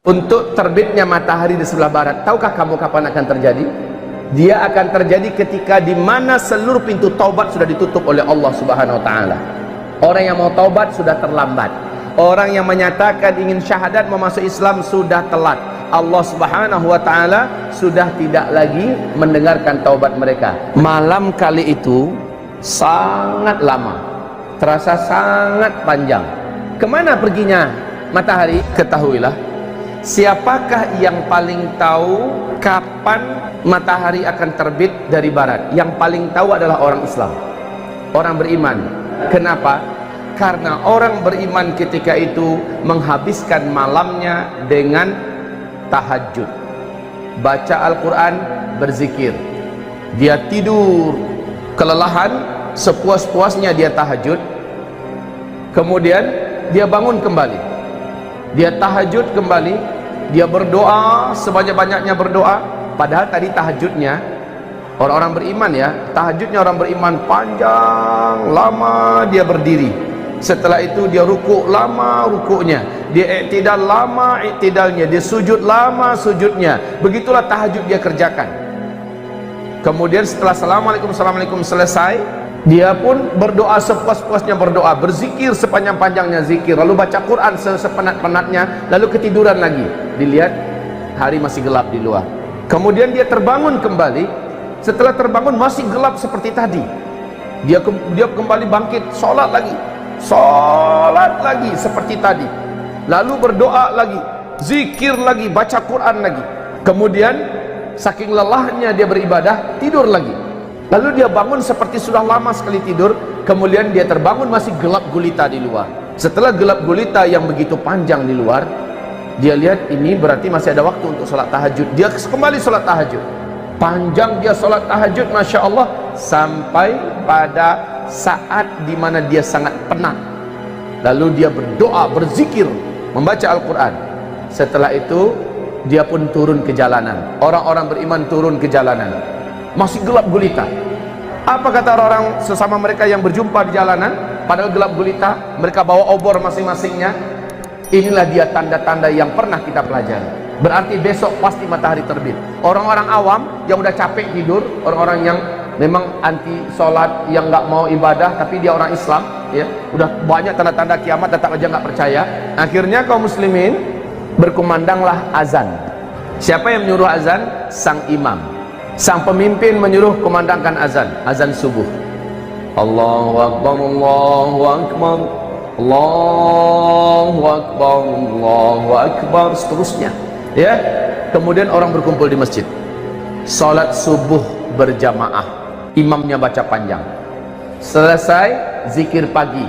Untuk terbitnya matahari di sebelah barat, tahukah kamu kapan akan terjadi? Dia akan terjadi ketika di mana seluruh pintu taubat sudah ditutup oleh Allah Subhanahu wa taala. Orang yang mau taubat sudah terlambat. Orang yang menyatakan ingin syahadat memasuk Islam sudah telat. Allah Subhanahu wa taala sudah tidak lagi mendengarkan taubat mereka. Malam kali itu sangat lama, terasa sangat panjang. Kemana perginya matahari? Ketahuilah, siapakah yang paling tahu kapan matahari akan terbit dari barat? Yang paling tahu adalah orang Islam, orang beriman. Kenapa? Karena orang beriman ketika itu menghabiskan malamnya dengan tahajud, baca Al-Quran, berzikir. Dia tidur kelelahan, sepuas-puasnya dia tahajud, kemudian dia bangun kembali, dia tahajud kembali, dia berdoa sebanyak-banyaknya berdoa. Padahal tadi tahajudnya orang-orang beriman, ya, tahajudnya orang beriman panjang lama, dia berdiri. Setelah itu dia rukuk lama rukuknya, dia iktidal lama iktidalnya, dia sujud lama sujudnya. Begitulah tahajud dia kerjakan. Kemudian setelah assalamualaikum selesai, dia pun berdoa sepuas-puasnya berdoa, berzikir sepanjang-panjangnya zikir, lalu baca Quran sepenat-penatnya, lalu ketiduran lagi. Dilihat hari masih gelap di luar. Kemudian dia terbangun kembali. Setelah terbangun masih gelap seperti tadi. Dia kembali bangkit, sholat lagi seperti tadi, lalu berdoa lagi, zikir lagi, baca Quran lagi. Kemudian saking lelahnya dia beribadah, tidur lagi. Lalu dia bangun seperti sudah lama sekali tidur. Kemudian dia terbangun masih gelap gulita di luar. Setelah gelap gulita yang begitu panjang di luar, dia lihat ini berarti masih ada waktu untuk sholat tahajud. Dia kembali sholat tahajud. Panjang dia sholat tahajud, Masya Allah, sampai pada saat dimana dia sangat penat. Lalu dia berdoa, berzikir, membaca Al-Quran. Setelah itu dia pun turun ke jalanan. Orang-orang beriman turun ke jalanan, masih gelap gulita. Apa kata orang-orang sesama mereka yang berjumpa di jalanan? Padahal gelap gulita, mereka bawa obor masing-masingnya. Inilah dia tanda-tanda yang pernah kita pelajari. Berarti besok pasti matahari terbit. Orang-orang awam yang udah capek tidur, orang-orang yang memang anti sholat, yang nggak mau ibadah, tapi dia orang Islam, ya, udah banyak tanda-tanda kiamat, tetap aja nggak percaya. Akhirnya kaum muslimin berkumandanglah azan. Siapa yang menyuruh azan? Sang imam, sang pemimpin menyuruh kumandangkan azan, azan subuh. Allahu Akbar, Allahu Akbar, Allahu Akbar, Allahu Akbar, seterusnya, ya. Kemudian orang berkumpul di masjid, sholat subuh berjamaah. Imamnya baca panjang. Selesai zikir pagi.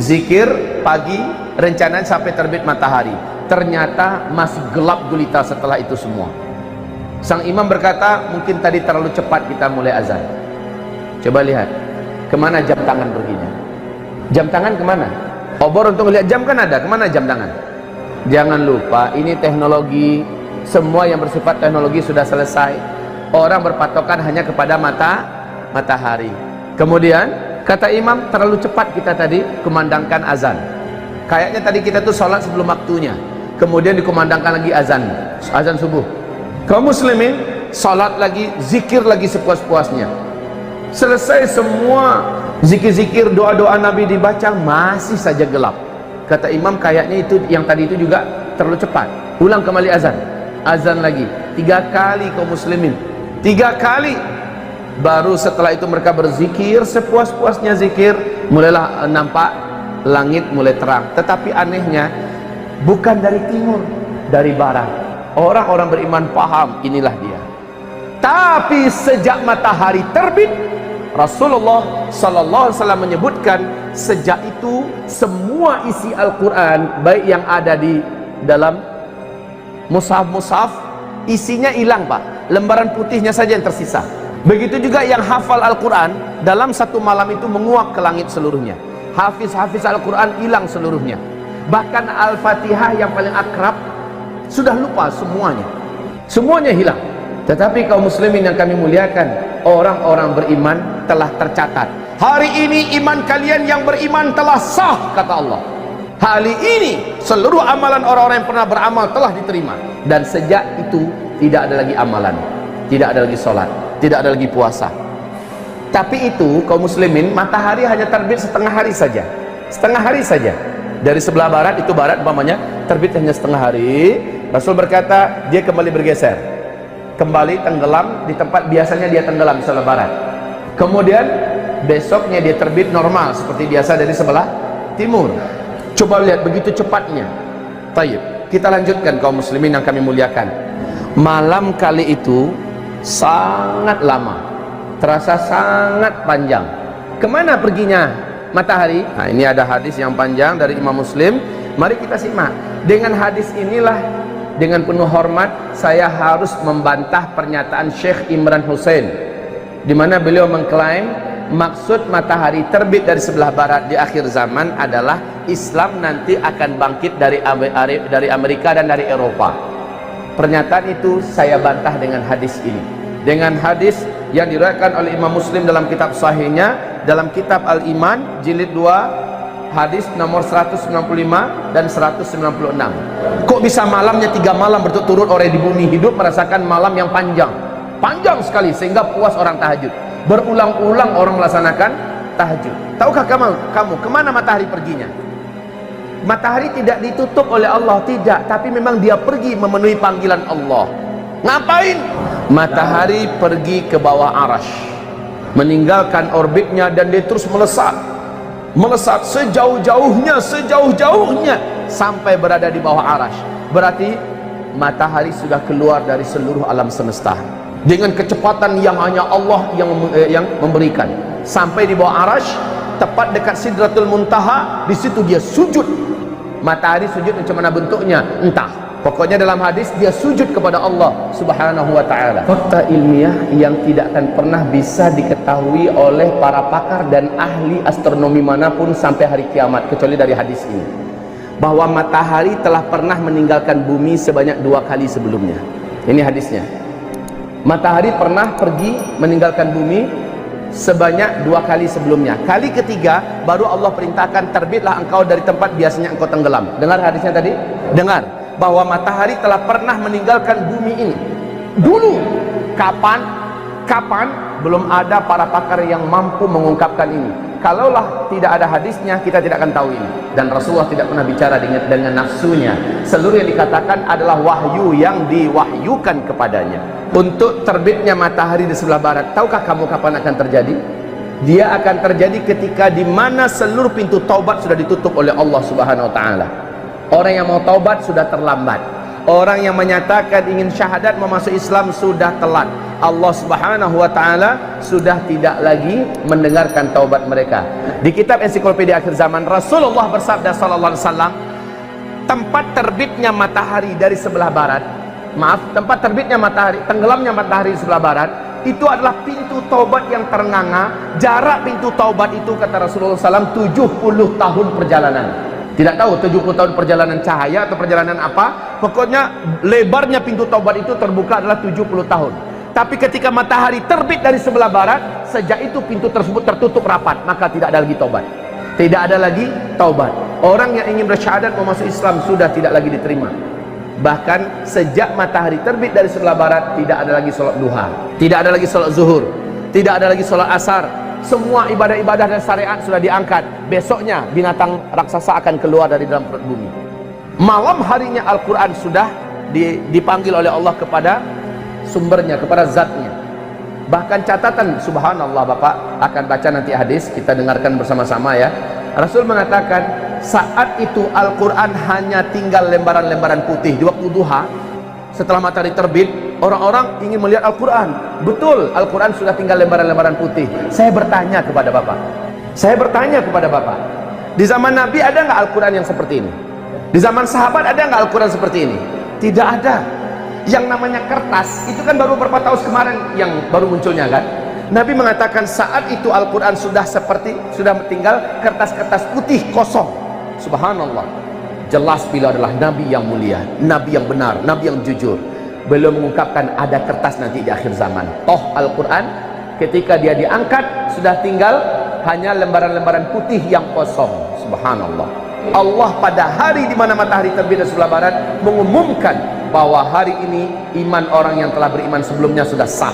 Zikir pagi rencananya sampai terbit matahari. Ternyata masih gelap gulita setelah itu semua. Sang imam berkata, mungkin tadi terlalu cepat kita mulai azan. Coba lihat, kemana jam tangan perginya? Jam tangan kemana? Obor untuk melihat jam kan ada, kemana jam tangan? Jangan lupa, ini teknologi. Semua yang bersifat teknologi sudah selesai. Orang berpatokan hanya kepada matahari. Kemudian kata imam, terlalu cepat kita tadi kumandangkan azan. Kayaknya tadi kita tuh sholat sebelum waktunya. Kemudian dikumandangkan lagi azan subuh. Kaum muslimin sholat lagi, zikir lagi sepuas-puasnya. Selesai semua zikir-zikir, doa-doa Nabi dibaca, masih saja gelap. Kata imam, kayaknya itu yang tadi itu juga terlalu cepat. Ulang kembali azan lagi 3 kali kaum muslimin, 3 kali. Baru setelah itu mereka berzikir sepuas-puasnya zikir, mulailah nampak langit mulai terang. Tetapi anehnya bukan dari timur, dari barat. Orang-orang beriman paham inilah dia. Tapi sejak matahari terbit, Rasulullah sallallahu alaihi wasallam menyebutkan, sejak itu semua isi Al-Quran, baik yang ada di dalam mushaf, isinya hilang, Pak. Lembaran putihnya saja yang tersisa. Begitu juga yang hafal Al-Quran, dalam satu malam itu menguap ke langit seluruhnya. Hafiz Al-Quran hilang seluruhnya. Bahkan Al-Fatihah yang paling akrab sudah lupa semuanya. Semuanya hilang. Tetapi kaum muslimin yang kami muliakan, orang-orang beriman telah tercatat. Hari ini iman kalian yang beriman telah sah, kata Allah. Hari ini seluruh amalan orang-orang yang pernah beramal telah diterima, dan sejak itu tidak ada lagi amalan, tidak ada lagi sholat, tidak ada lagi puasa. Tapi itu kaum muslimin, matahari hanya terbit setengah hari saja, setengah hari saja. Dari sebelah barat, itu barat umpamanya, terbit hanya setengah hari. Rasul berkata dia kembali bergeser, kembali tenggelam di tempat biasanya dia tenggelam di sebelah barat. Kemudian besoknya dia terbit normal seperti biasa dari sebelah timur. Coba lihat begitu cepatnya. Tayyib, kita lanjutkan kaum muslimin yang kami muliakan. Malam kali itu sangat lama, terasa sangat panjang. Kemana perginya matahari? Nah, ini ada hadis yang panjang dari Imam Muslim. Mari kita simak. Dengan hadis inilah, dengan penuh hormat, saya harus membantah pernyataan Syekh Imran Hussein, di mana beliau mengklaim maksud matahari terbit dari sebelah barat di akhir zaman adalah Islam nanti akan bangkit dari Amerika dan dari Eropa. Pernyataan itu saya bantah dengan hadis ini, dengan hadis yang diriwayatkan oleh Imam Muslim dalam kitab sahihnya, dalam kitab Al-Iman jilid 2 hadis nomor 195 dan 196. Kok bisa malamnya 3 malam berturut-turut orang di bumi hidup merasakan malam yang panjang, panjang sekali sehingga puas orang tahajud. Berulang-ulang orang melaksanakan tahajud. Tahukah kamu kemana matahari perginya? Matahari tidak ditutup oleh Allah, tidak, tapi memang dia pergi memenuhi panggilan Allah. Ngapain? Matahari pergi ke bawah arasy, meninggalkan orbitnya, dan dia terus melesat, melesat sejauh-jauhnya sampai berada di bawah arasy. Berarti matahari sudah keluar dari seluruh alam semesta dengan kecepatan yang hanya Allah yang memberikan, sampai di bawah arasy, tepat dekat Sidratul Muntaha. Di situ dia sujud. Matahari sujud macam mana bentuknya entah, pokoknya dalam hadis dia sujud kepada Allah Subhanahu wa ta'ala. Fakta ilmiah yang tidak akan pernah bisa diketahui oleh para pakar dan ahli astronomi manapun sampai hari kiamat, kecuali dari hadis ini, bahwa matahari telah pernah meninggalkan bumi sebanyak 2 kali sebelumnya. Ini hadisnya. Matahari pernah pergi meninggalkan bumi sebanyak 2 kali sebelumnya. Kali ketiga baru Allah perintahkan, terbitlah engkau dari tempat biasanya engkau tenggelam. Dengar hadisnya tadi? Dengar bahwa matahari telah pernah meninggalkan bumi ini dulu. Kapan? Belum ada para pakar yang mampu mengungkapkan ini. Kalaulah tidak ada hadisnya, kita tidak akan tahu ini. Dan Rasulullah tidak pernah bicara dengan nafsunya. Seluruh yang dikatakan adalah wahyu yang diwahyukan kepadanya. Untuk terbitnya matahari di sebelah barat, tahukah kamu kapan akan terjadi? Dia akan terjadi ketika di mana seluruh pintu taubat sudah ditutup oleh Allah Subhanahu wa ta'ala. Orang yang mau taubat sudah terlambat. Orang yang menyatakan ingin syahadat memasuk Islam sudah telat. Allah Subhanahu wa ta'ala sudah tidak lagi mendengarkan taubat mereka. Di kitab Ensiklopedia Akhir Zaman, Rasulullah bersabda sallallahu alaihi wasallam, tempat terbitnya matahari dari sebelah barat, tempat terbitnya matahari, tenggelamnya matahari di sebelah barat, itu adalah pintu taubat yang ternganga. Jarak pintu taubat itu, kata Rasulullah SAW, 70 tahun perjalanan. Tidak tahu 70 tahun perjalanan cahaya atau perjalanan apa, pokoknya lebarnya pintu taubat itu terbuka adalah 70 tahun. Tapi ketika matahari terbit dari sebelah barat, sejak itu pintu tersebut tertutup rapat, maka tidak ada lagi taubat. Tidak ada lagi taubat. Orang yang ingin bersyahadat memasuk Islam sudah tidak lagi diterima. Bahkan sejak matahari terbit dari sebelah barat, tidak ada lagi sholat duha, tidak ada lagi sholat zuhur, tidak ada lagi sholat asar. Semua ibadah-ibadah dan syariat sudah diangkat. Besoknya binatang raksasa akan keluar dari dalam perut bumi. Malam harinya Al-Quran sudah dipanggil oleh Allah kepada sumbernya, kepada zatnya. Bahkan catatan, subhanallah, Bapak akan baca nanti hadis, kita dengarkan bersama-sama ya. Rasul mengatakan saat itu Al-Quran hanya tinggal lembaran-lembaran putih. Di waktu duha, setelah matahari terbit, orang-orang ingin melihat Al-Quran. Betul, Al-Quran sudah tinggal lembaran-lembaran putih. Saya bertanya kepada Bapak, di zaman Nabi ada nggak Al-Quran yang seperti ini? Di zaman sahabat ada nggak Al-Quran seperti ini? Tidak ada. Yang namanya kertas itu kan baru beberapa tahun kemarin yang baru munculnya kan. Nabi mengatakan saat itu Al-Quran sudah tinggal kertas-kertas putih kosong. Subhanallah. Jelas beliau adalah Nabi yang mulia, Nabi yang benar, Nabi yang jujur. Beliau mengungkapkan ada kertas nanti di akhir zaman. Toh Al-Quran ketika dia diangkat sudah tinggal hanya lembaran-lembaran putih yang kosong. Subhanallah. Allah pada hari di mana matahari terbit dari sebelah barat mengumumkan bahwa hari ini iman orang yang telah beriman sebelumnya sudah sah.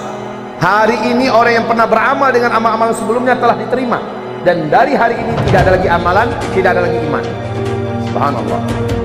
Hari ini orang yang pernah beramal dengan amal-amal sebelumnya telah diterima, dan dari hari ini tidak ada lagi amalan, tidak ada lagi iman. Subhanallah.